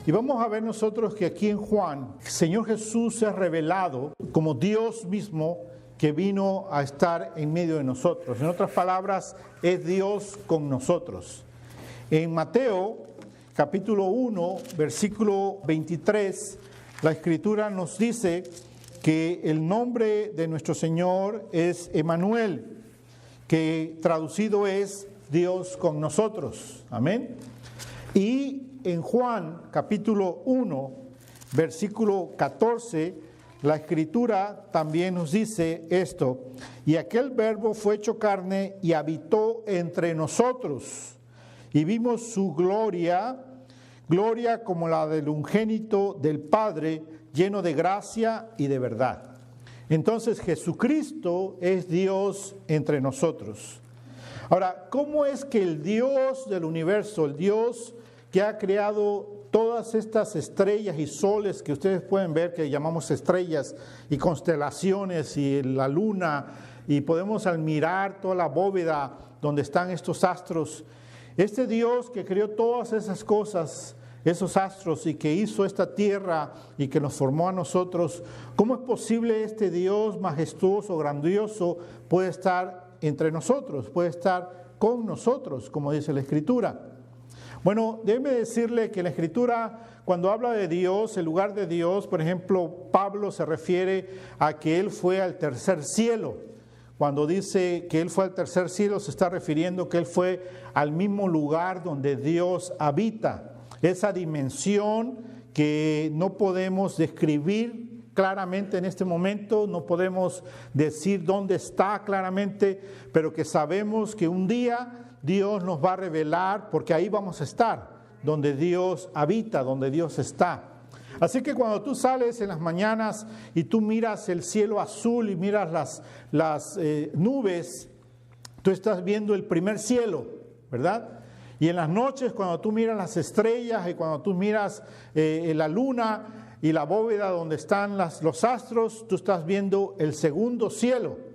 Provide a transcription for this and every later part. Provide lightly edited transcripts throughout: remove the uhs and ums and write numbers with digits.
Y vamos a ver nosotros que aquí en Juan, el Señor Jesús se ha revelado como Dios mismo que vino a estar en medio de nosotros. En otras palabras, es Dios con nosotros. En Mateo, capítulo 1, versículo 23, la Escritura nos dice que el nombre de nuestro Señor es Emmanuel, que traducido es Dios con nosotros. Amén. Y en Juan, capítulo 1, versículo 14, la Escritura también nos dice esto: y aquel Verbo fue hecho carne y habitó entre nosotros, y vimos su gloria, gloria como la del unigénito del Padre, lleno de gracia y de verdad. Entonces Jesucristo es Dios entre nosotros. Ahora, ¿cómo es que el Dios del universo, el Dios que ha creado todas estas estrellas y soles que ustedes pueden ver, que llamamos estrellas y constelaciones y la luna, y podemos admirar toda la bóveda donde están estos astros, este Dios que creó todas esas cosas, esos astros, y que hizo esta tierra y que nos formó a nosotros, ¿cómo es posible este Dios majestuoso, grandioso, puede estar entre nosotros, puede estar con nosotros, como dice la Escritura? Bueno, déjeme decirle que la Escritura, cuando habla de Dios, el lugar de Dios, por ejemplo, Pablo se refiere a que Él fue al tercer cielo. Cuando dice que Él fue al tercer cielo, se está refiriendo que Él fue al mismo lugar donde Dios habita. Esa dimensión que no podemos describir claramente en este momento, no podemos decir dónde está claramente, pero que sabemos que un día Dios nos va a revelar, porque ahí vamos a estar, donde Dios habita, donde Dios está. Así que cuando tú sales en las mañanas y tú miras el cielo azul y miras las nubes, tú estás viendo el primer cielo, ¿verdad? Y en las noches, cuando tú miras las estrellas y cuando tú miras la luna y la bóveda donde están los astros, tú estás viendo el segundo cielo.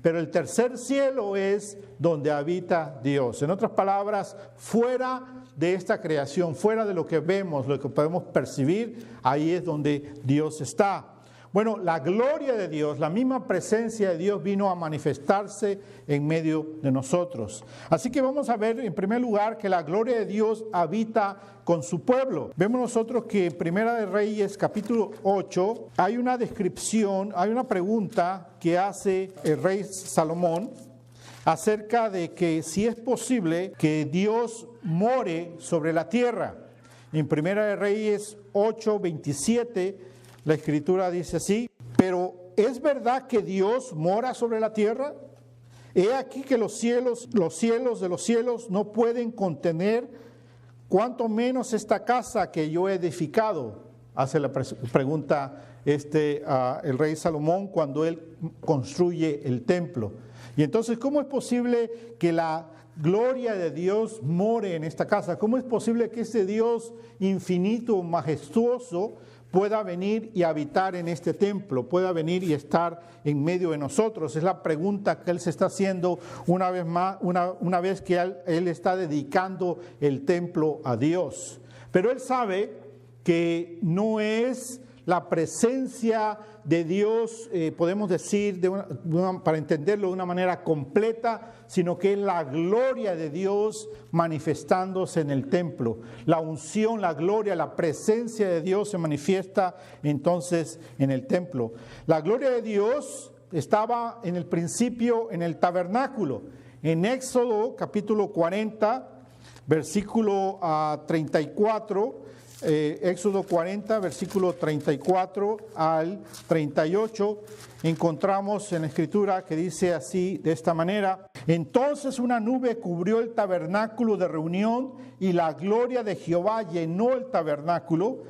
Pero el tercer cielo es donde habita Dios. En otras palabras, fuera de esta creación, fuera de lo que vemos, lo que podemos percibir, ahí es donde Dios está. Bueno, la gloria de Dios, la misma presencia de Dios vino a manifestarse en medio de nosotros. Así que vamos a ver en primer lugar que la gloria de Dios habita con su pueblo. Vemos nosotros que en Primera de Reyes, capítulo 8, hay una descripción, hay una pregunta que hace el rey Salomón acerca de que si es posible que Dios more sobre la tierra. En Primera de Reyes 8, 27, la Escritura dice así: pero ¿es verdad que Dios mora sobre la tierra? He aquí que los cielos de los cielos no pueden contener, cuanto menos esta casa que yo he edificado. Hace la pregunta el rey Salomón cuando él construye el templo. Y entonces, ¿cómo es posible que la gloria de Dios more en esta casa? ¿Cómo es posible que ese Dios infinito, majestuoso, pueda venir y habitar en este templo, pueda venir y estar en medio de nosotros? Es la pregunta que él se está haciendo una vez más, una vez que él está dedicando el templo a Dios. Pero él sabe que no es la presencia de Dios, podemos decir, para entenderlo de una manera completa, sino que es la gloria de Dios manifestándose en el templo. La unción, la gloria, la presencia de Dios se manifiesta entonces en el templo. La gloria de Dios estaba en el principio en el tabernáculo. En Éxodo capítulo 40, versículo 34, Éxodo 40, versículo 34 al 38, encontramos en la Escritura que dice así, de esta manera: entonces una nube cubrió el tabernáculo de reunión y la gloria de Jehová llenó el tabernáculo,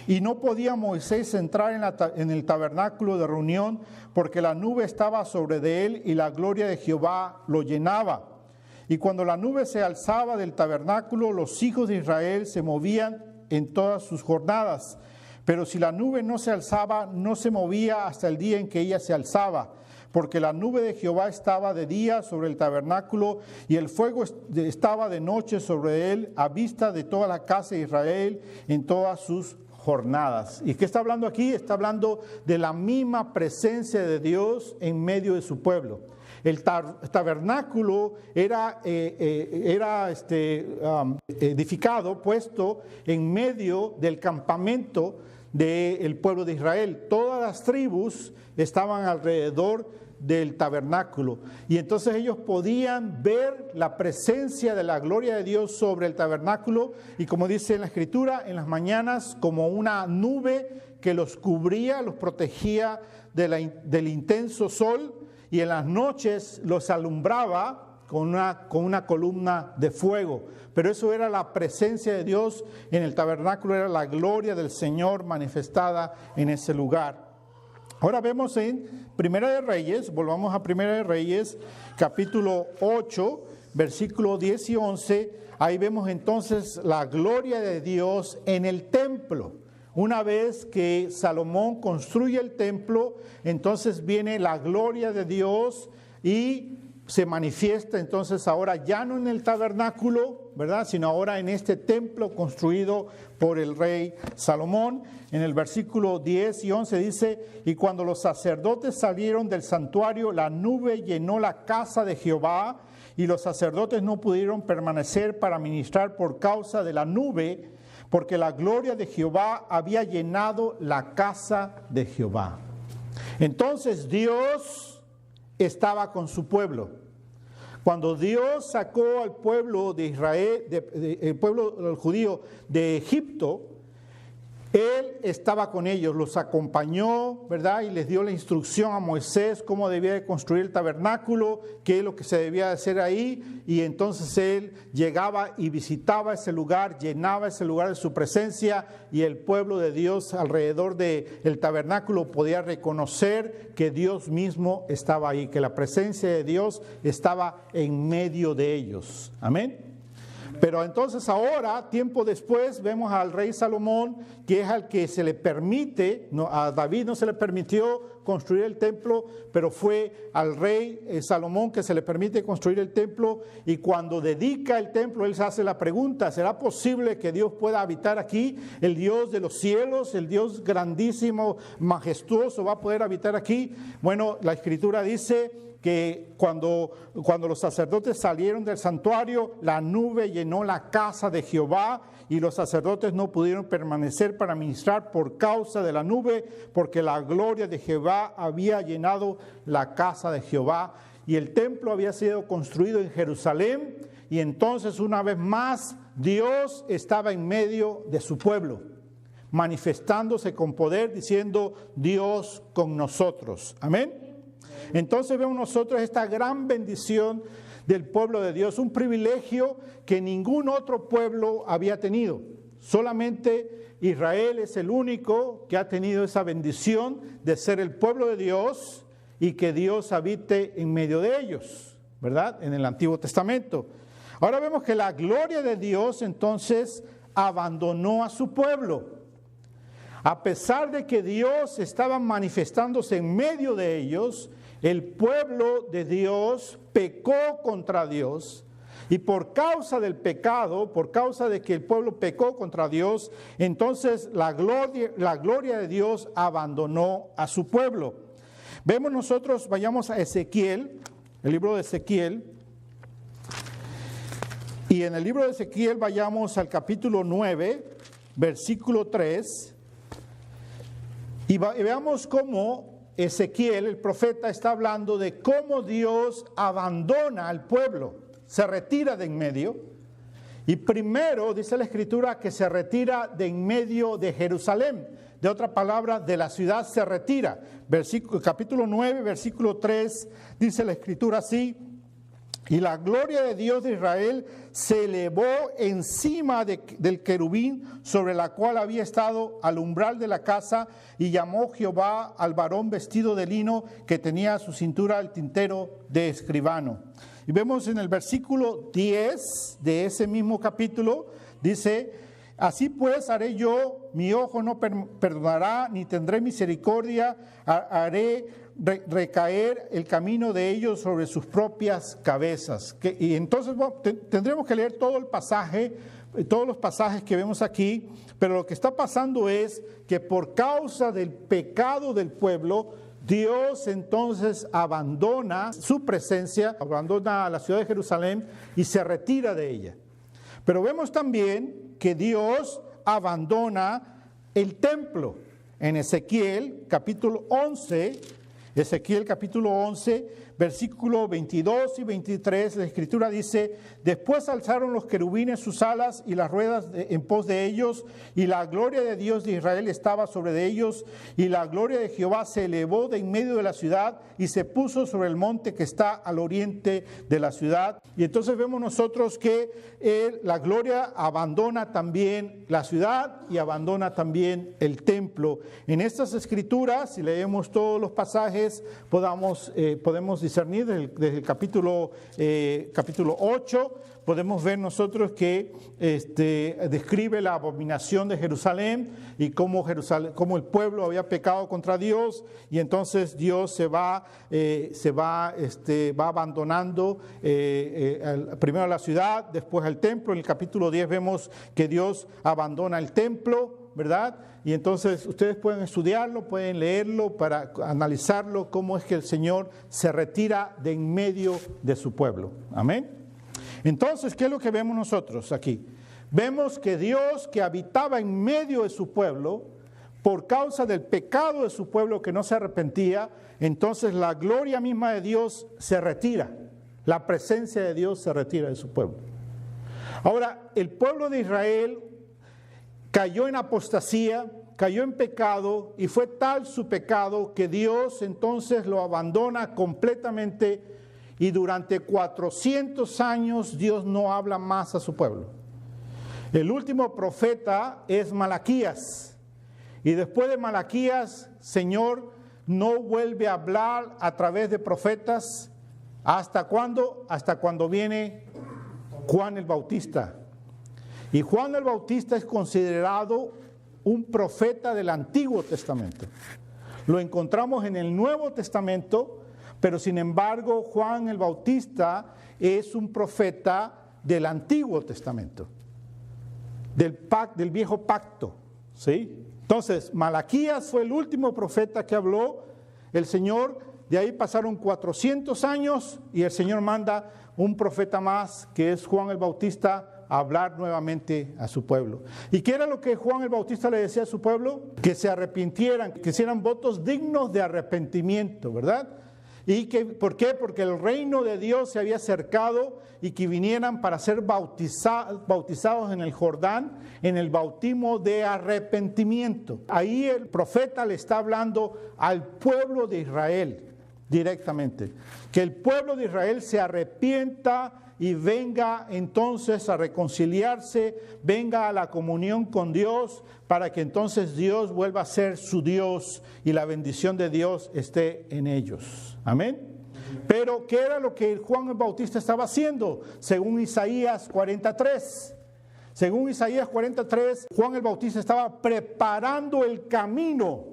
y no podía Moisés entrar en el tabernáculo de reunión porque la nube estaba sobre de él y la gloria de Jehová lo llenaba. Y cuando la nube se alzaba del tabernáculo, los hijos de Israel se movían en todas sus jornadas, pero si la nube no se alzaba, no se movía hasta el día en que ella se alzaba, porque la nube de Jehová estaba de día sobre el tabernáculo y el fuego estaba de noche sobre él, a vista de toda la casa de Israel en todas sus jornadas. ¿Y qué está hablando aquí? Está hablando de la misma presencia de Dios en medio de su pueblo. El tabernáculo era edificado, puesto en medio del campamento del pueblo de Israel. Todas las tribus estaban alrededor del tabernáculo y entonces ellos podían ver la presencia de la gloria de Dios sobre el tabernáculo, y como dice en la Escritura, en las mañanas como una nube que los cubría, los protegía del intenso sol, y en las noches los alumbraba con una columna de fuego. Pero eso era la presencia de Dios en el tabernáculo, era la gloria del Señor manifestada en ese lugar. Ahora vemos en Primera de Reyes, volvamos a Primera de Reyes, capítulo 8, versículo 10 y 11. Ahí vemos entonces la gloria de Dios en el templo. Una vez que Salomón construye el templo, entonces viene la gloria de Dios y se manifiesta entonces ahora ya no en el tabernáculo, ¿verdad?, sino ahora en este templo construido por el rey Salomón. En el versículo 10 y 11 dice: y cuando los sacerdotes salieron del santuario, la nube llenó la casa de Jehová, y los sacerdotes no pudieron permanecer para ministrar por causa de la nube, porque la gloria de Jehová había llenado la casa de Jehová. Entonces Dios estaba con su pueblo. Cuando Dios sacó al pueblo de Israel, el pueblo judío de Egipto, Él estaba con ellos, los acompañó, ¿verdad? Y les dio la instrucción a Moisés cómo debía de construir el tabernáculo, qué es lo que se debía de hacer ahí. Y entonces Él llegaba y visitaba ese lugar, llenaba ese lugar de su presencia, y el pueblo de Dios alrededor del tabernáculo podía reconocer que Dios mismo estaba ahí, que la presencia de Dios estaba en medio de ellos. Amén. Pero entonces ahora, tiempo después, vemos al rey Salomón, que es al que se le permite, a David no se le permitió construir el templo, pero fue al rey Salomón que se le permite construir el templo, y cuando dedica el templo, él se hace la pregunta: ¿será posible que Dios pueda habitar aquí? El Dios de los cielos, el Dios grandísimo, majestuoso, ¿va a poder habitar aquí? Bueno, la Escritura dice que cuando los sacerdotes salieron del santuario, la nube llenó la casa de Jehová, y los sacerdotes no pudieron permanecer para ministrar por causa de la nube, porque la gloria de Jehová había llenado la casa de Jehová. Y el templo había sido construido en Jerusalén, y entonces una vez más Dios estaba en medio de su pueblo, manifestándose con poder, diciendo: Dios con nosotros. Amén. Entonces vemos nosotros esta gran bendición del pueblo de Dios, un privilegio que ningún otro pueblo había tenido. Solamente Israel es el único que ha tenido esa bendición de ser el pueblo de Dios y que Dios habite en medio de ellos, ¿verdad?, en el Antiguo Testamento. Ahora vemos que la gloria de Dios entonces abandonó a su pueblo. A pesar de que Dios estaba manifestándose en medio de ellos, el pueblo de Dios pecó contra Dios, y por causa del pecado, por causa de que el pueblo pecó contra Dios, entonces la gloria de Dios abandonó a su pueblo. Vemos nosotros, vayamos a Ezequiel, el libro de Ezequiel, y en el libro de Ezequiel vayamos al capítulo 9, versículo 3, y veamos cómo Ezequiel, el profeta, está hablando de cómo Dios abandona al pueblo, se retira de en medio. Y primero dice la Escritura que se retira de en medio de Jerusalén. De otra palabra, de la ciudad se retira. Capítulo 9, versículo 3, dice la Escritura así: y la gloria de Dios de Israel se elevó encima del querubín sobre la cual había estado al umbral de la casa, y llamó Jehová al varón vestido de lino que tenía a su cintura el tintero de escribano. Y vemos en el versículo 10 de ese mismo capítulo, dice: Así pues haré yo, mi ojo no perdonará, ni tendré misericordia, haré recaer el camino de ellos sobre sus propias cabezas. Y entonces tendremos que leer todo el pasaje, todos los pasajes que vemos aquí, pero lo que está pasando es que por causa del pecado del pueblo, Dios entonces abandona su presencia, abandona a la ciudad de Jerusalén y se retira de ella. Pero vemos también que Dios abandona el templo. En Ezequiel capítulo 11, versículos 22 y 23, la Escritura dice: después alzaron los querubines sus alas y las ruedas en pos de ellos, y la gloria de Dios de Israel estaba sobre de ellos, y la gloria de Jehová se elevó de en medio de la ciudad y se puso sobre el monte que está al oriente de la ciudad. Y entonces vemos nosotros que la gloria abandona también la ciudad y abandona también el templo. En estas Escrituras, si leemos todos los pasajes, podemos discernir desde el capítulo 8, podemos ver nosotros que describe la abominación de Jerusalén y cómo el pueblo había pecado contra Dios, y entonces Dios se va abandonando primero a la ciudad, después al templo. En el capítulo 10 vemos que Dios abandona el templo, ¿verdad? Y entonces ustedes pueden estudiarlo, pueden leerlo para analizarlo, cómo es que el Señor se retira de en medio de su pueblo. Amén. Entonces, ¿qué es lo que vemos nosotros aquí? Vemos que Dios, que habitaba en medio de su pueblo, por causa del pecado de su pueblo que no se arrepentía, entonces la gloria misma de Dios se retira. La presencia de Dios se retira de su pueblo. Ahora, el pueblo de Israel cayó en apostasía, cayó en pecado, y fue tal su pecado que Dios entonces lo abandona completamente, y durante 400 años Dios no habla más a su pueblo. El último profeta es Malaquías, y después de Malaquías, Señor no vuelve a hablar a través de profetas. ¿Hasta cuándo? Hasta cuando viene Juan el Bautista. Y Juan el Bautista es considerado un profeta del Antiguo Testamento. Lo encontramos en el Nuevo Testamento, pero sin embargo Juan el Bautista es un profeta del Antiguo Testamento, del viejo pacto, ¿sí? Entonces, Malaquías fue el último profeta que habló el Señor. De ahí pasaron 400 años y el Señor manda un profeta más, que es Juan el Bautista, a hablar nuevamente a su pueblo. ¿Y qué era lo que Juan el Bautista le decía a su pueblo? Que se arrepintieran, que hicieran votos dignos de arrepentimiento, ¿verdad? ¿Por qué? Porque el reino de Dios se había acercado, y que vinieran para ser bautizados en el Jordán, en el bautismo de arrepentimiento. Ahí el profeta le está hablando al pueblo de Israel directamente, que el pueblo de Israel se arrepienta y venga entonces a reconciliarse, venga a la comunión con Dios, para que entonces Dios vuelva a ser su Dios y la bendición de Dios esté en ellos. Amén. Pero ¿qué era lo que Juan el Bautista estaba haciendo? Según Isaías 43. Según Isaías 43, Juan el Bautista estaba preparando el camino.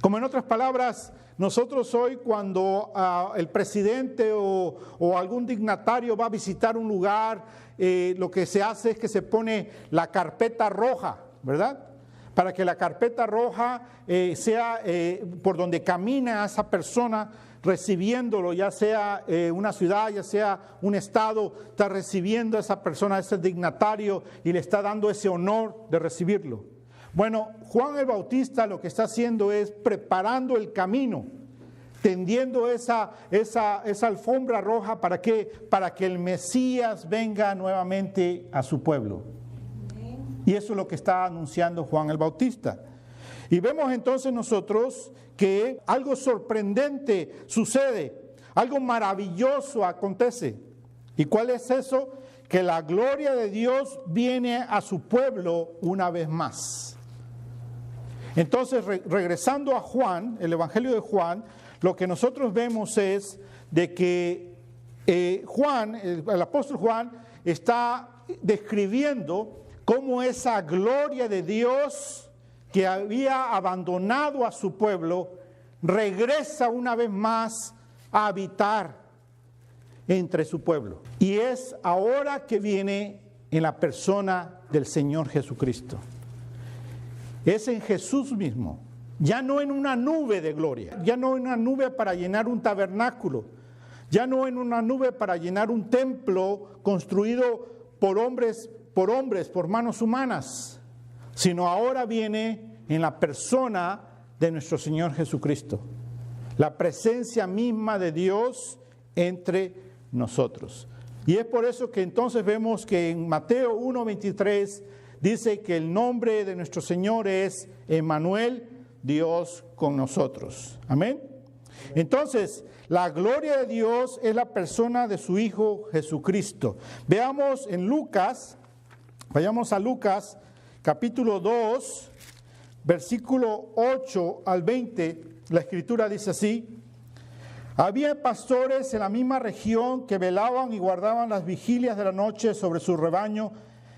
Como en otras palabras, nosotros hoy cuando el presidente o algún dignatario va a visitar un lugar, lo que se hace es que se pone la carpeta roja, ¿verdad? Para que la carpeta roja sea por donde camina esa persona recibiéndolo, ya sea una ciudad, ya sea un estado, está recibiendo a esa persona, a ese dignatario, y le está dando ese honor de recibirlo. Bueno, Juan el Bautista lo que está haciendo es preparando el camino, tendiendo esa alfombra roja. ¿Para qué? Para que el Mesías venga nuevamente a su pueblo. Y eso es lo que está anunciando Juan el Bautista. Y vemos entonces nosotros que algo sorprendente sucede, algo maravilloso acontece. ¿Y cuál es eso? Que la gloria de Dios viene a su pueblo una vez más. Entonces, regresando a Juan, el Evangelio de Juan, lo que nosotros vemos es de que Juan, el apóstol Juan, está describiendo cómo esa gloria de Dios que había abandonado a su pueblo regresa una vez más a habitar entre su pueblo. Y es ahora que viene en la persona del Señor Jesucristo. Es en Jesús mismo, ya no en una nube de gloria, ya no en una nube para llenar un tabernáculo, ya no en una nube para llenar un templo construido por hombres, por manos humanas, sino ahora viene en la persona de nuestro Señor Jesucristo, la presencia misma de Dios entre nosotros. Y es por eso que entonces vemos que en Mateo 1:23 dice que el nombre de nuestro Señor es Emmanuel, Dios con nosotros. Amén. Entonces, la gloria de Dios es la persona de su Hijo Jesucristo. Veamos en Lucas, vayamos a Lucas capítulo 2, versículo 8 al 20, la Escritura dice así: había pastores en la misma región que velaban y guardaban las vigilias de la noche sobre su rebaño,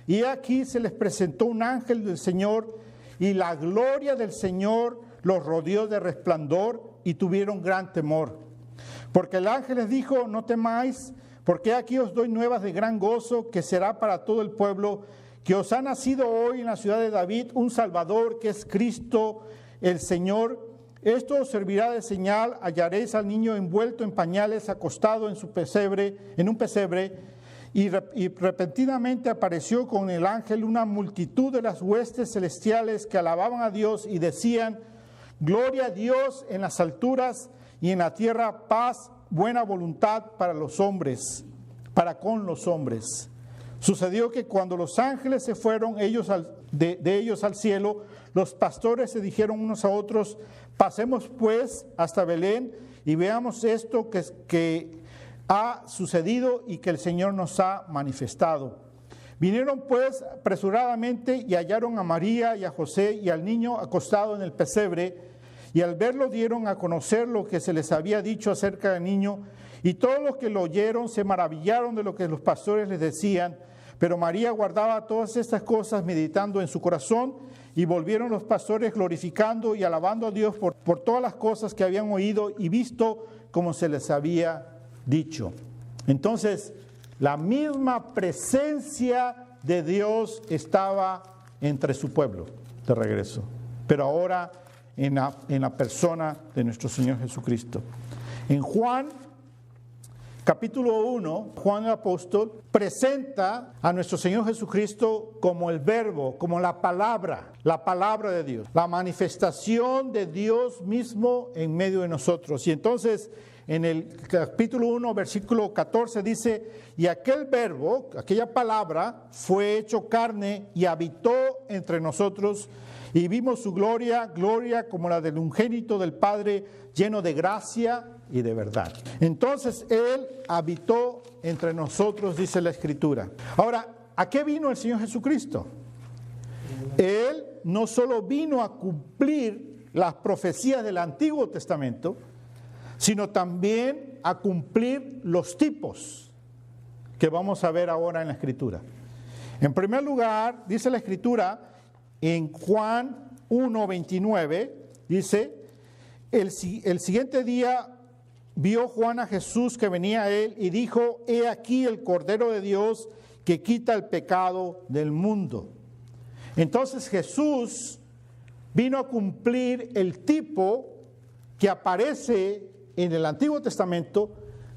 y aquí se les presentó un ángel del Señor, y la gloria del Señor los rodeó de resplandor, y tuvieron gran temor. Porque el ángel les dijo: no temáis, porque aquí os doy nuevas de gran gozo, que será para todo el pueblo, que os ha nacido hoy en la ciudad de David un Salvador, que es Cristo el Señor. Esto os servirá de señal: hallaréis al niño envuelto en pañales, acostado en un pesebre. Y repentinamente apareció con el ángel una multitud de las huestes celestiales que alababan a Dios y decían: gloria a Dios en las alturas, y en la tierra paz, buena voluntad para con los hombres. Sucedió que cuando los ángeles se fueron de ellos al cielo, los pastores se dijeron unos a otros: pasemos pues hasta Belén y veamos esto que ha sucedido y que el Señor nos ha manifestado. Vinieron pues apresuradamente y hallaron a María y a José y al niño acostado en el pesebre, y al verlo dieron a conocer lo que se les había dicho acerca del niño, y todos los que lo oyeron se maravillaron de lo que los pastores les decían. Pero María guardaba todas estas cosas meditando en su corazón, y volvieron los pastores glorificando y alabando a Dios por todas las cosas que habían oído y visto como se les había dicho. Entonces, la misma presencia de Dios estaba entre su pueblo de regreso, pero ahora en la persona de nuestro Señor Jesucristo. En Juan capítulo 1, Juan el apóstol presenta a nuestro Señor Jesucristo como el Verbo, como la palabra de Dios, la manifestación de Dios mismo en medio de nosotros. Y entonces en el capítulo 1, versículo 14 dice: y aquel Verbo, aquella palabra, fue hecho carne y habitó entre nosotros, y vimos su gloria como la del unigénito del Padre, lleno de gracia y de verdad. Entonces Él habitó entre nosotros, dice la Escritura. Ahora, ¿a qué vino el Señor Jesucristo? Él no solo vino a cumplir las profecías del Antiguo Testamento, sino también a cumplir los tipos que vamos a ver ahora en la Escritura. En primer lugar, dice la Escritura en Juan 1:29, dice: el siguiente día vio Juan a Jesús que venía a él y dijo: he aquí el Cordero de Dios que quita el pecado del mundo. Entonces Jesús vino a cumplir el tipo que aparece en el Antiguo Testamento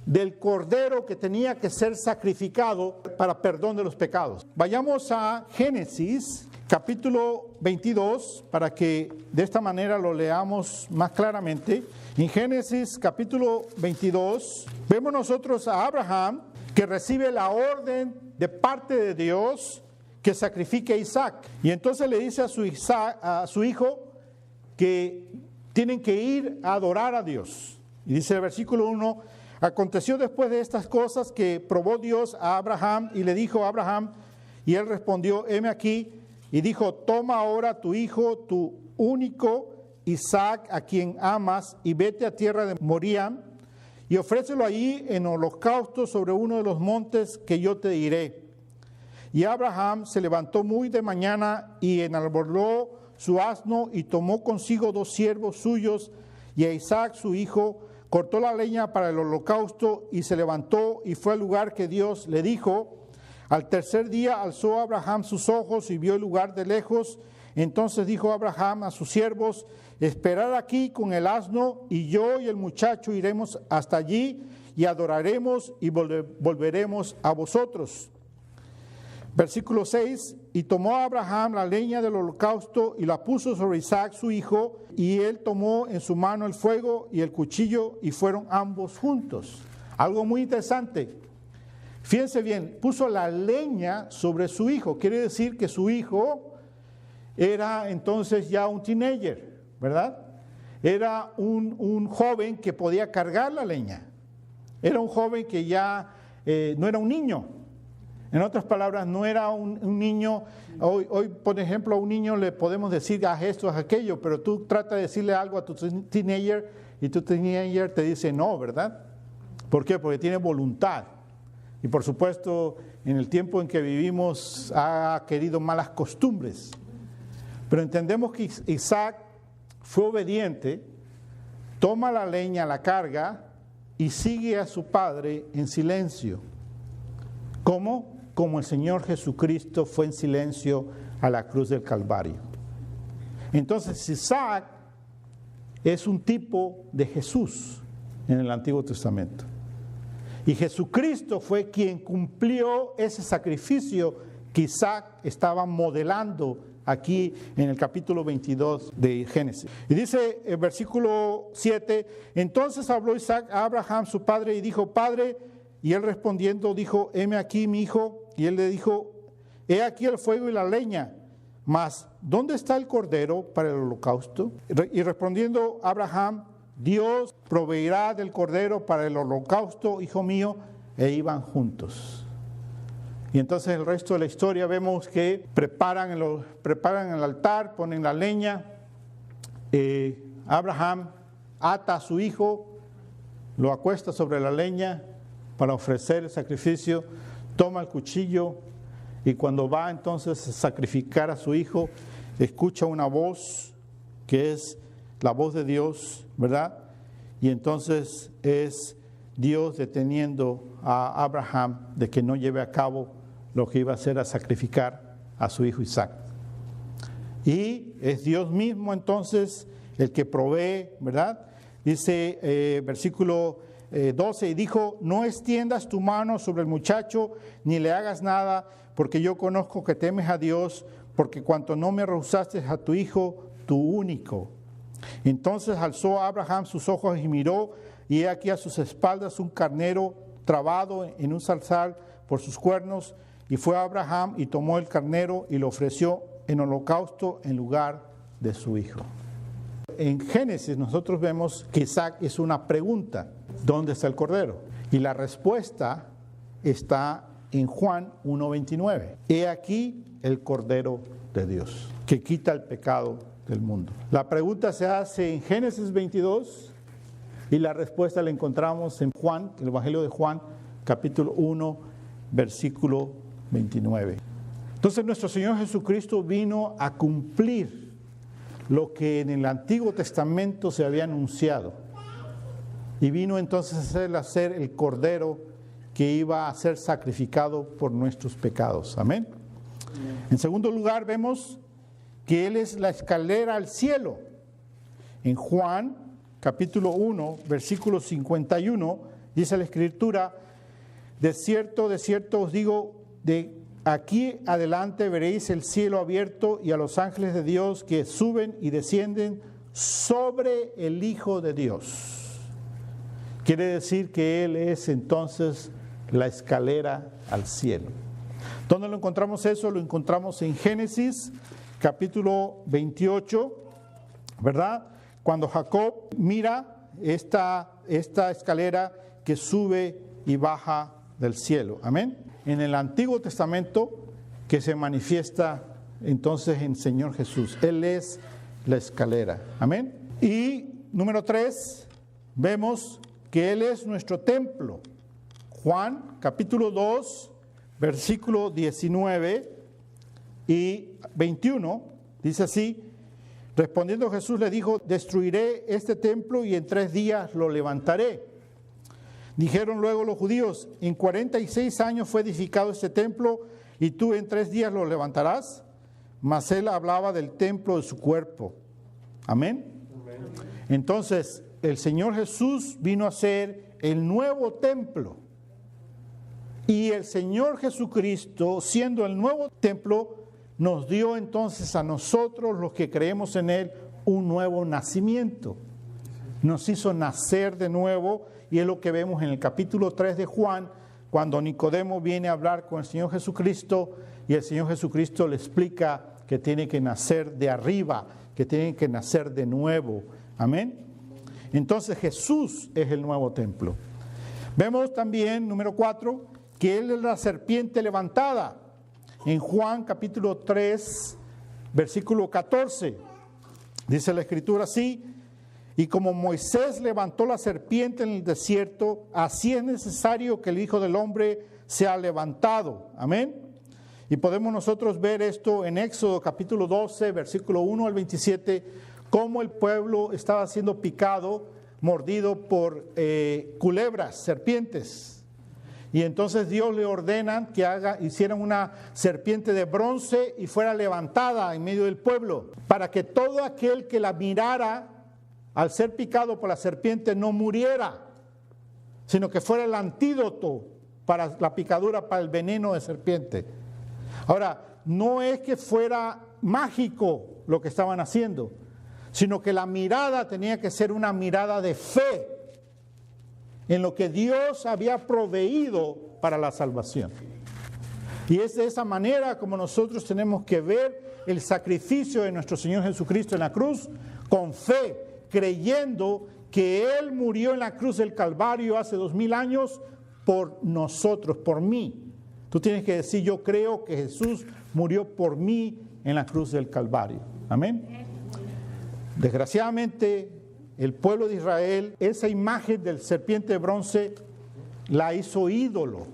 del Cordero que tenía que ser sacrificado para perdón de los pecados. Vayamos a Génesis capítulo 22, para que de esta manera lo leamos más claramente. En Génesis capítulo 22, vemos nosotros a Abraham que recibe la orden de parte de Dios que sacrifique a Isaac. Y entonces le dice a su hijo que tienen que ir a adorar a Dios. Y dice el versículo 1: aconteció después de estas cosas que probó Dios a Abraham y le dijo a Abraham, y él respondió: heme aquí. Y dijo: toma ahora tu hijo, tu único Isaac, a quien amas, y vete a tierra de Moriah, y ofrécelo allí en holocausto sobre uno de los montes que yo te diré. Y Abraham se levantó muy de mañana y enarboló su asno y tomó consigo 2 siervos suyos y a Isaac su hijo, cortó la leña para el holocausto y se levantó y fue al lugar que Dios le dijo. Al tercer día alzó Abraham sus ojos y vio el lugar de lejos. Entonces dijo Abraham a sus siervos: esperad aquí con el asno, y yo y el muchacho iremos hasta allí y adoraremos y volveremos a vosotros. Versículo 6, y tomó Abraham la leña del holocausto y la puso sobre Isaac su hijo, y él tomó en su mano el fuego y el cuchillo, y fueron ambos juntos. Algo muy interesante. Fíjense bien, puso la leña sobre su hijo. Quiere decir que su hijo era entonces ya un teenager, ¿verdad? Era un joven que podía cargar la leña. Era un joven que ya no era un niño. En otras palabras, no era un niño. Hoy, por ejemplo, a un niño le podemos decir haz esto, haz aquello, pero tú tratas de decirle algo a tu teenager y tu teenager te dice no, ¿verdad? ¿Por qué? Porque tiene voluntad. Y por supuesto, en el tiempo en que vivimos ha querido malas costumbres. Pero entendemos que Isaac fue obediente, toma la leña, la carga y sigue a su padre en silencio. ¿Cómo? Como el Señor Jesucristo fue en silencio a la cruz del Calvario. Entonces Isaac es un tipo de Jesús en el Antiguo Testamento. Y Jesucristo fue quien cumplió ese sacrificio que Isaac estaba modelando aquí en el capítulo 22 de Génesis. Y dice el versículo 7, entonces habló Isaac a Abraham su padre y dijo: Padre. Y él respondiendo dijo: heme aquí mi hijo. Y él le dijo: he aquí el fuego y la leña, mas ¿dónde está el cordero para el holocausto? Y respondiendo Abraham: Dios proveerá del cordero para el holocausto, hijo mío. E iban juntos. Y entonces el resto de la historia vemos que preparan el altar, ponen la leña. Abraham ata a su hijo, lo acuesta sobre la leña para ofrecer el sacrificio, toma el cuchillo y cuando va entonces a sacrificar a su hijo, escucha una voz que es la voz de Dios, ¿verdad? Y entonces es Dios deteniendo a Abraham de que no lleve a cabo lo que iba a hacer, a sacrificar a su hijo Isaac. Y es Dios mismo entonces el que provee, ¿verdad? Dice versículo 12, y dijo: no extiendas tu mano sobre el muchacho, ni le hagas nada, porque yo conozco que temes a Dios, porque cuanto no me rehusaste a tu hijo, tu único. Entonces alzó Abraham sus ojos y miró, y he aquí a sus espaldas un carnero trabado en un zarzal por sus cuernos, y fue Abraham y tomó el carnero y lo ofreció en holocausto en lugar de su hijo. En Génesis nosotros vemos que Isaac es una pregunta: ¿dónde está el cordero? Y la respuesta está en Juan 1:29. He aquí el cordero de Dios, que quita el pecado del mundo. La pregunta se hace en Génesis 22 y la respuesta la encontramos en Juan, el Evangelio de Juan, capítulo 1, versículo 29. Entonces nuestro Señor Jesucristo vino a cumplir lo que en el Antiguo Testamento se había anunciado. Y vino entonces a ser el cordero que iba a ser sacrificado por nuestros pecados. Amén. En segundo lugar, vemos que Él es la escalera al cielo. En Juan, capítulo 1, versículo 51, dice la Escritura: de cierto os digo, de aquí adelante veréis el cielo abierto y a los ángeles de Dios que suben y descienden sobre el Hijo de Dios. Quiere decir que Él es entonces la escalera al cielo. ¿Dónde lo encontramos eso? Lo encontramos en Génesis, capítulo 28, ¿verdad? Cuando Jacob mira esta escalera que sube y baja del cielo. Amén. En el Antiguo Testamento que se manifiesta entonces en Señor Jesús. Él es la escalera. Amén. Y número 3, vemos que Él es nuestro templo. Juan capítulo 2, versículo 19 y 21, dice así: respondiendo Jesús le dijo: destruiré este templo y en 3 días lo levantaré. Dijeron luego los judíos: en 46 años fue edificado este templo y tú en 3 días lo levantarás. Mas él hablaba del templo de su cuerpo. Amén. Entonces el Señor Jesús vino a ser el nuevo templo. Y el Señor Jesucristo, siendo el nuevo templo, nos dio entonces a nosotros, los que creemos en Él, un nuevo nacimiento. Nos hizo nacer de nuevo, y es lo que vemos en el capítulo 3 de Juan, cuando Nicodemo viene a hablar con el Señor Jesucristo, y el Señor Jesucristo le explica que tiene que nacer de arriba, que tiene que nacer de nuevo. Amén. Entonces Jesús es el nuevo templo. Vemos también, número 4, que Él es la serpiente levantada. En Juan capítulo 3, versículo 14, dice la Escritura así: y como Moisés levantó la serpiente en el desierto, así es necesario que el Hijo del Hombre sea levantado. Amén. Y podemos nosotros ver esto en Éxodo capítulo 12, versículo 1 al 27, cómo el pueblo estaba siendo picado, mordido por culebras, serpientes. Y entonces Dios le ordena que hicieran una serpiente de bronce y fuera levantada en medio del pueblo, para que todo aquel que la mirara al ser picado por la serpiente no muriera, sino que fuera el antídoto para la picadura, para el veneno de serpiente. Ahora, no es que fuera mágico lo que estaban haciendo, sino que la mirada tenía que ser una mirada de fe en lo que Dios había proveído para la salvación. Y es de esa manera como nosotros tenemos que ver el sacrificio de nuestro Señor Jesucristo en la cruz, con fe, creyendo que Él murió en la cruz del Calvario hace 2000 años por nosotros, por mí. Tú tienes que decir: yo creo que Jesús murió por mí en la cruz del Calvario. Amén. Desgraciadamente, el pueblo de Israel, esa imagen del serpiente de bronce, la hizo ídolo.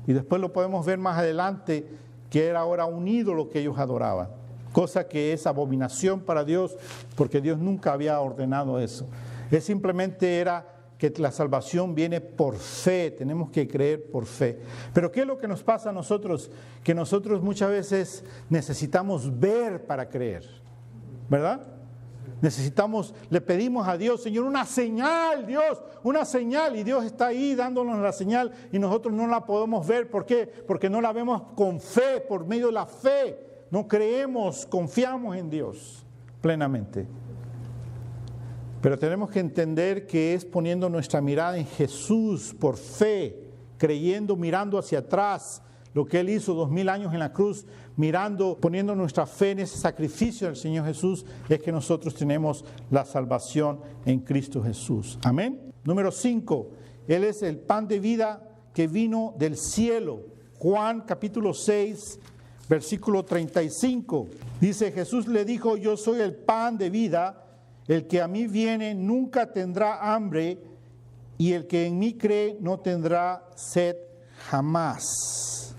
Y después lo podemos ver más adelante, que era ahora un ídolo que ellos adoraban. Cosa que es abominación para Dios, porque Dios nunca había ordenado eso. Es simplemente era que la salvación viene por fe, tenemos que creer por fe. Pero ¿qué es lo que nos pasa a nosotros? Que nosotros muchas veces necesitamos ver para creer, ¿verdad? Le pedimos a Dios: Señor, una señal, Dios, una señal, y Dios está ahí dándonos la señal y nosotros no la podemos ver. ¿Por qué? Porque no la vemos con fe, por medio de la fe. No creemos, confiamos en Dios plenamente. Pero tenemos que entender que es poniendo nuestra mirada en Jesús por fe, creyendo, mirando hacia atrás, lo que Él hizo 2000 años en la cruz, mirando, poniendo nuestra fe en ese sacrificio del Señor Jesús, es que nosotros tenemos la salvación en Cristo Jesús. Amén. Número 5, Él es el pan de vida que vino del cielo. Juan capítulo 6, versículo 35. Dice: Jesús le dijo: yo soy el pan de vida, el que a mí viene nunca tendrá hambre, y el que en mí cree no tendrá sed jamás.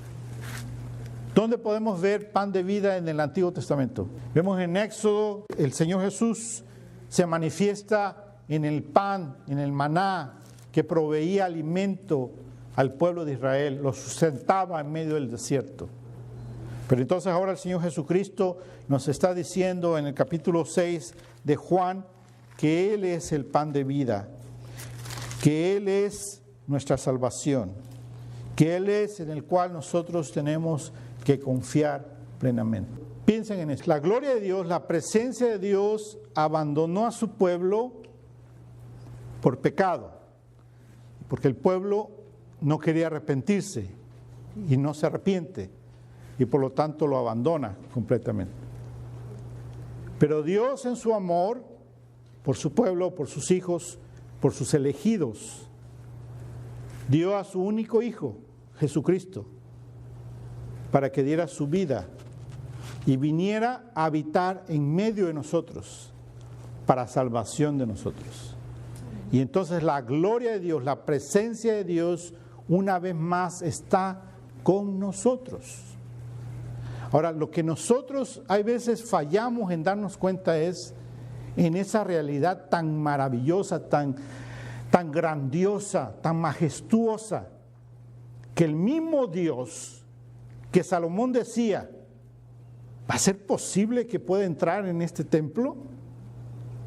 ¿Dónde podemos ver pan de vida en el Antiguo Testamento? Vemos en Éxodo, el Señor Jesús se manifiesta en el pan, en el maná, que proveía alimento al pueblo de Israel, lo sustentaba en medio del desierto. Pero entonces ahora el Señor Jesucristo nos está diciendo en el capítulo 6 de Juan que Él es el pan de vida, que Él es nuestra salvación, que Él es en el cual nosotros tenemos que confiar plenamente. Piensen en esto: la gloria de Dios, la presencia de Dios abandonó a su pueblo por pecado, porque el pueblo no quería arrepentirse y no se arrepiente, y por lo tanto lo abandona completamente. Pero Dios, en su amor por su pueblo, por sus hijos, por sus elegidos, dio a su único Hijo, Jesucristo, para que diera su vida y viniera a habitar en medio de nosotros para salvación de nosotros. Y entonces la gloria de Dios, la presencia de Dios, una vez más está con nosotros. Ahora, lo que nosotros hay veces fallamos en darnos cuenta es en esa realidad tan maravillosa, tan grandiosa, tan majestuosa, que el mismo Dios que Salomón decía, ¿va a ser posible que pueda entrar en este templo?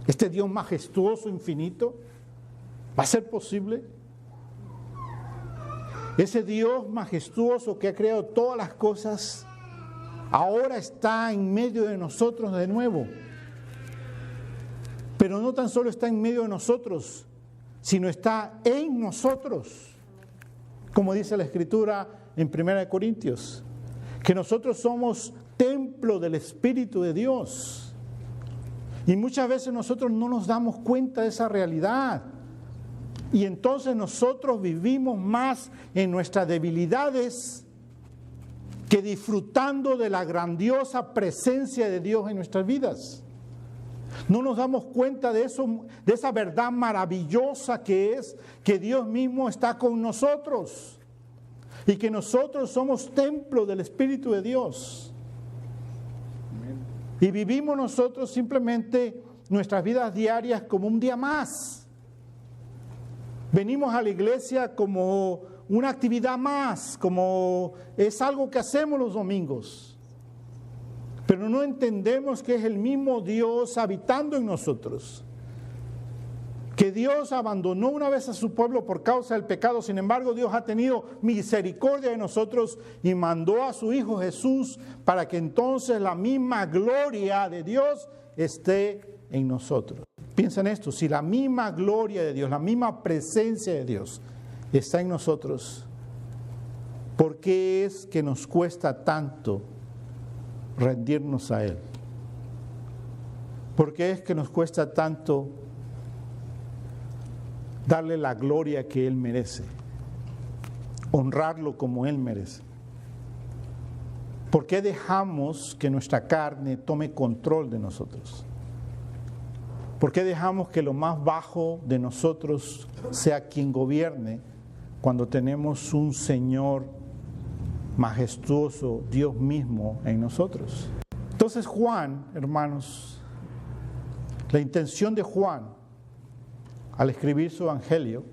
Este Dios majestuoso, infinito, ¿va a ser posible? Ese Dios majestuoso que ha creado todas las cosas, ahora está en medio de nosotros de nuevo. Pero no tan solo está en medio de nosotros, sino está en nosotros. Como dice la Escritura en 1 Corintios, que nosotros somos templo del Espíritu de Dios. Y muchas veces nosotros no nos damos cuenta de esa realidad. Y entonces nosotros vivimos más en nuestras debilidades que disfrutando de la grandiosa presencia de Dios en nuestras vidas. No nos damos cuenta de eso, de esa verdad maravillosa que es que Dios mismo está con nosotros y que nosotros somos templo del Espíritu de Dios. Y vivimos nosotros simplemente nuestras vidas diarias como un día más. Venimos a la iglesia como una actividad más, como es algo que hacemos los domingos. Pero no entendemos que es el mismo Dios habitando en nosotros. Que Dios abandonó una vez a su pueblo por causa del pecado, sin embargo Dios ha tenido misericordia de nosotros y mandó a su Hijo Jesús para que entonces la misma gloria de Dios esté en nosotros. Piensa en esto, si la misma gloria de Dios, la misma presencia de Dios está en nosotros, ¿por qué es que nos cuesta tanto rendirnos a Él? ¿Por qué es que nos cuesta tanto darle la gloria que Él merece? Honrarlo como Él merece. ¿Por qué dejamos que nuestra carne tome control de nosotros? ¿Por qué dejamos que lo más bajo de nosotros sea quien gobierne cuando tenemos un Señor majestuoso, Dios mismo en nosotros? Entonces Juan, hermanos, la intención de Juan al escribir su evangelio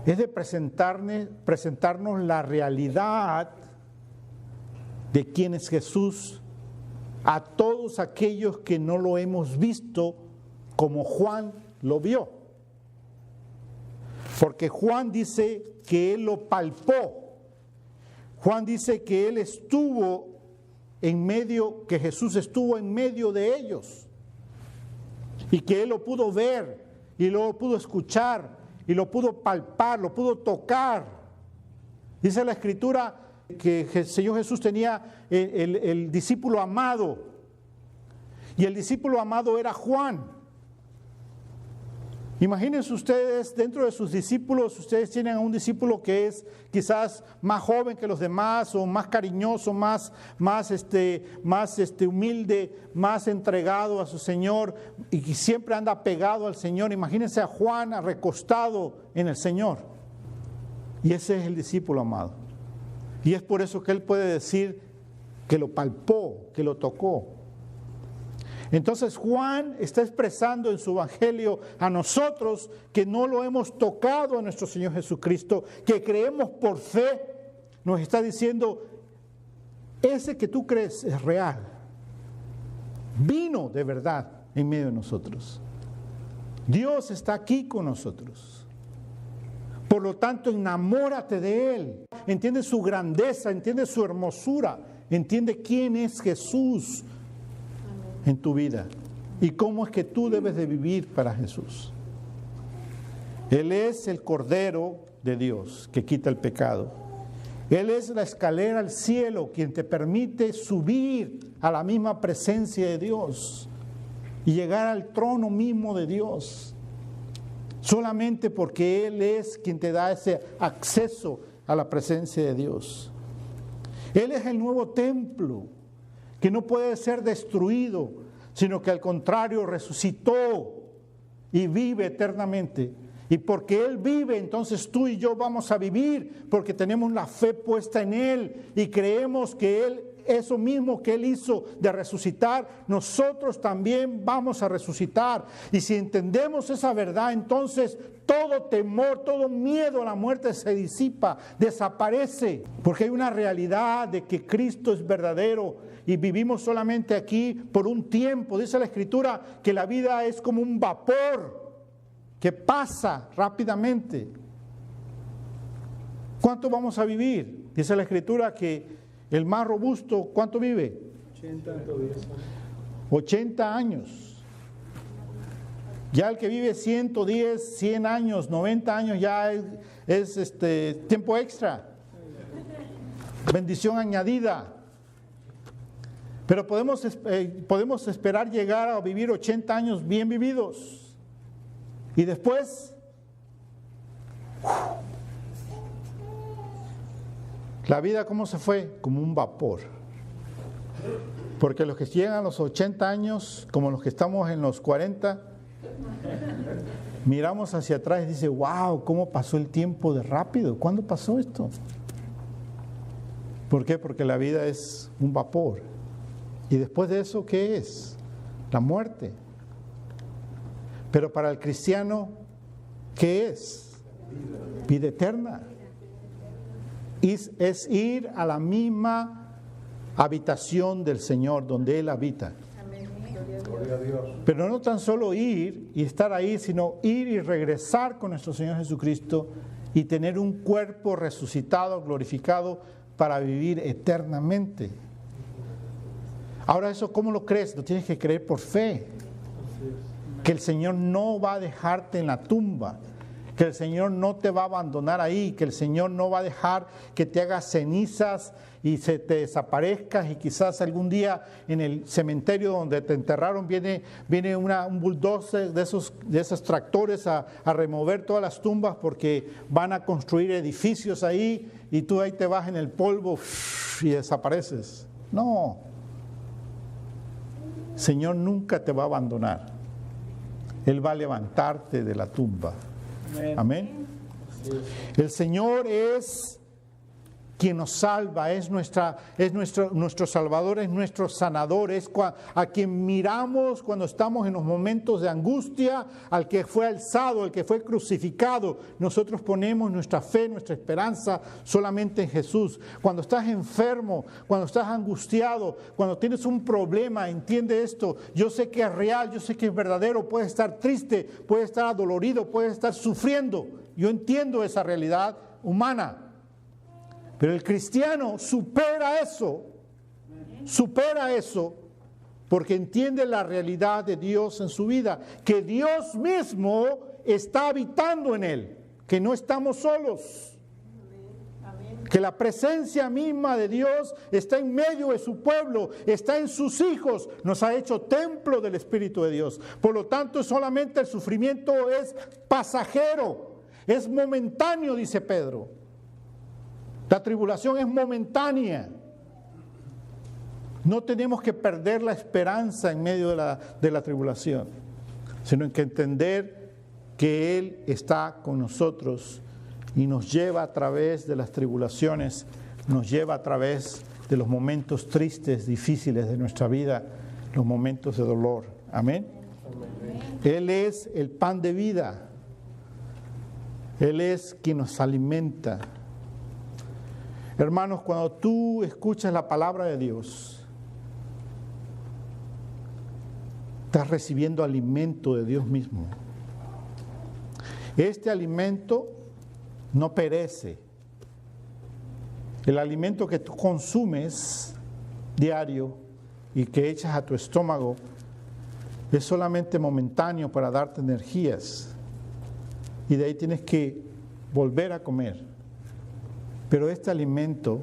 es de presentarnos la realidad de quién es Jesús a todos aquellos que no lo hemos visto como Juan lo vio. Porque Juan dice que él lo palpó. Juan dice que él estuvo en medio, que Jesús estuvo en medio de ellos. Y que él lo pudo ver, y lo pudo escuchar, y lo pudo palpar, lo pudo tocar. Dice la Escritura que el Señor Jesús tenía el discípulo amado, y el discípulo amado era Juan. Imagínense ustedes, dentro de sus discípulos, ustedes tienen a un discípulo que es quizás más joven que los demás, o más cariñoso, más humilde, más entregado a su Señor, y que siempre anda pegado al Señor. Imagínense a Juan recostado en el Señor, y ese es el discípulo amado. Y es por eso que él puede decir que lo palpó, que lo tocó. Entonces Juan está expresando en su evangelio a nosotros que no lo hemos tocado a nuestro Señor Jesucristo, que creemos por fe, nos está diciendo, ese que tú crees es real, vino de verdad en medio de nosotros. Dios está aquí con nosotros. Por lo tanto, enamórate de Él, entiende su grandeza, entiende su hermosura, entiende quién es Jesús en tu vida y cómo es que tú debes de vivir para Jesús. Él es el Cordero de Dios que quita el pecado. Él es la escalera al cielo, quien te permite subir a la misma presencia de Dios y llegar al trono mismo de Dios. Solamente porque Él es quien te da ese acceso a la presencia de Dios. Él es el nuevo templo que no puede ser destruido, sino que al contrario resucitó y vive eternamente Y porque Él vive, entonces tú y yo vamos a vivir, porque tenemos la fe puesta en Él y creemos que Él, eso mismo que Él hizo de resucitar, nosotros también vamos a resucitar. Y si entendemos esa verdad, entonces todo temor, todo miedo a la muerte se disipa, desaparece, porque hay una realidad de que Cristo es verdadero y vivimos solamente aquí por un tiempo. Dice la Escritura que la vida es como un vapor que pasa rápidamente. ¿Cuánto vamos a vivir? Dice la Escritura que el más robusto, ¿cuánto vive? 80 años. Ya el que vive 110, 100 años, 90 años ya es tiempo extra. Bendición añadida. Pero podemos esperar llegar a vivir 80 años bien vividos. Y después, la vida, ¿cómo se fue? Como un vapor. Porque los que llegan a los 80 años, como los que estamos en los 40, miramos hacia atrás y dice, wow, ¿cómo pasó el tiempo de rápido? ¿Cuándo pasó esto? ¿Por qué? Porque la vida es un vapor. Y después de eso, ¿qué es? La muerte. Pero para el cristiano, ¿qué es? Vida eterna. Es ir a la misma habitación del Señor, donde Él habita. Pero no tan solo ir y estar ahí, sino ir y regresar con nuestro Señor Jesucristo y tener un cuerpo resucitado, glorificado, para vivir eternamente. Ahora, ¿eso cómo lo crees? Lo tienes que creer por fe. Que el Señor no va a dejarte en la tumba, que el Señor no te va a abandonar ahí, que el Señor no va a dejar que te hagas cenizas y se te desaparezcas y quizás algún día en el cementerio donde te enterraron viene un bulldozer de esos tractores a remover todas las tumbas porque van a construir edificios ahí y tú ahí te vas en el polvo y desapareces. No, el Señor nunca te va a abandonar. Él va a levantarte de la tumba. Amén. El Señor es quien nos salva, es nuestro Salvador, es nuestro sanador, es a quien miramos cuando estamos en los momentos de angustia, al que fue alzado, al que fue crucificado. Nosotros ponemos nuestra fe, nuestra esperanza solamente en Jesús. Cuando estás enfermo, cuando estás angustiado, cuando tienes un problema, entiende esto. Yo sé que es real, yo sé que es verdadero, puedes estar triste, puedes estar adolorido, puedes estar sufriendo. Yo entiendo esa realidad humana. Pero el cristiano supera eso porque entiende la realidad de Dios en su vida, que Dios mismo está habitando en él, que no estamos solos, que la presencia misma de Dios está en medio de su pueblo, está en sus hijos, nos ha hecho templo del Espíritu de Dios. Por lo tanto, solamente el sufrimiento es pasajero, es momentáneo, dice Pedro. La tribulación es momentánea. No tenemos que perder la esperanza en medio de la tribulación, sino que entender que Él está con nosotros y nos lleva a través de las tribulaciones, nos lleva a través de los momentos tristes, difíciles de nuestra vida, los momentos de dolor. Amén. Él es el pan de vida. Él es quien nos alimenta. Hermanos, cuando tú escuchas la palabra de Dios, estás recibiendo alimento de Dios mismo. Este alimento no perece. El alimento que tú consumes diario y que echas a tu estómago es solamente momentáneo para darte energías. Y de ahí tienes que volver a comer. Pero este alimento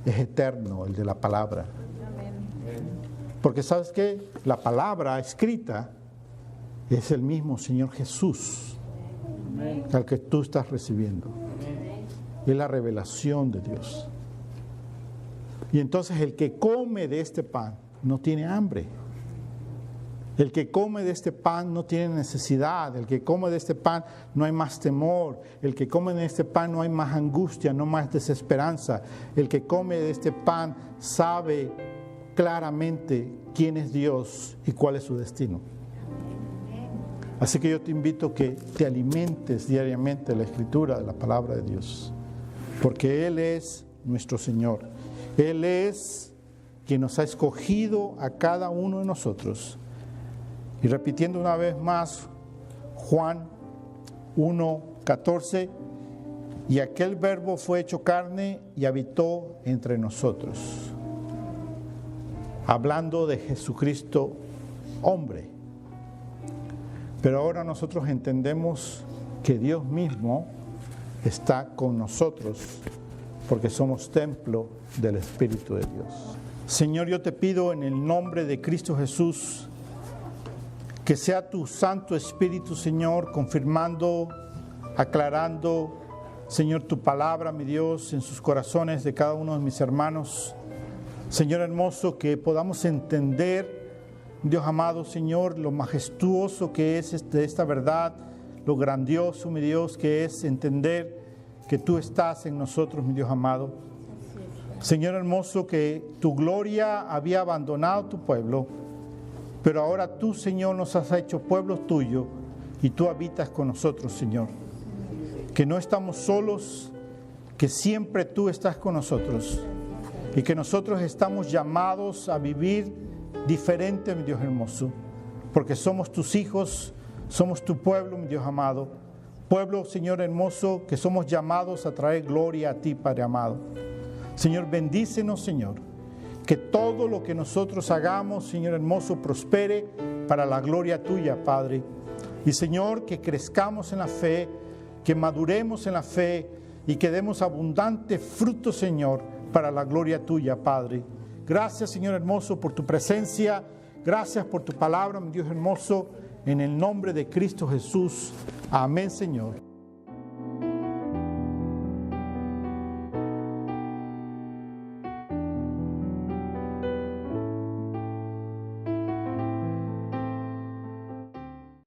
es eterno, el de la palabra. Porque ¿sabes qué? La palabra escrita es el mismo Señor Jesús al que tú estás recibiendo. Es la revelación de Dios. Y entonces el que come de este pan no tiene hambre. El que come de este pan no tiene necesidad. El que come de este pan no hay más temor. El que come de este pan no hay más angustia, no más desesperanza. El que come de este pan sabe claramente quién es Dios y cuál es su destino. Así que yo te invito a que te alimentes diariamente de la Escritura, de la palabra de Dios. Porque Él es nuestro Señor. Él es quien nos ha escogido a cada uno de nosotros. Y repitiendo una vez más, Juan 1:14, y aquel verbo fue hecho carne y habitó entre nosotros. Hablando de Jesucristo, hombre. Pero ahora nosotros entendemos que Dios mismo está con nosotros, porque somos templo del Espíritu de Dios. Señor, yo te pido en el nombre de Cristo Jesús, que sea tu Santo Espíritu, Señor, confirmando, aclarando, Señor, tu palabra, mi Dios, en sus corazones de cada uno de mis hermanos. Señor hermoso, que podamos entender, Dios amado, Señor, lo majestuoso que es esta verdad, lo grandioso, mi Dios, que es entender que tú estás en nosotros, mi Dios amado. Señor hermoso, que tu gloria había abandonado tu pueblo, pero ahora tú, Señor, nos has hecho pueblo tuyo y tú habitas con nosotros, Señor. Que no estamos solos, que siempre tú estás con nosotros y que nosotros estamos llamados a vivir diferente, mi Dios hermoso, porque somos tus hijos, somos tu pueblo, mi Dios amado. Pueblo, Señor hermoso, que somos llamados a traer gloria a ti, Padre amado. Señor, bendícenos, Señor. Que todo lo que nosotros hagamos, Señor hermoso, prospere para la gloria tuya, Padre. Y Señor, que crezcamos en la fe, que maduremos en la fe y que demos abundante fruto, Señor, para la gloria tuya, Padre. Gracias, Señor hermoso, por tu presencia. Gracias por tu palabra, mi Dios hermoso. En el nombre de Cristo Jesús. Amén, Señor.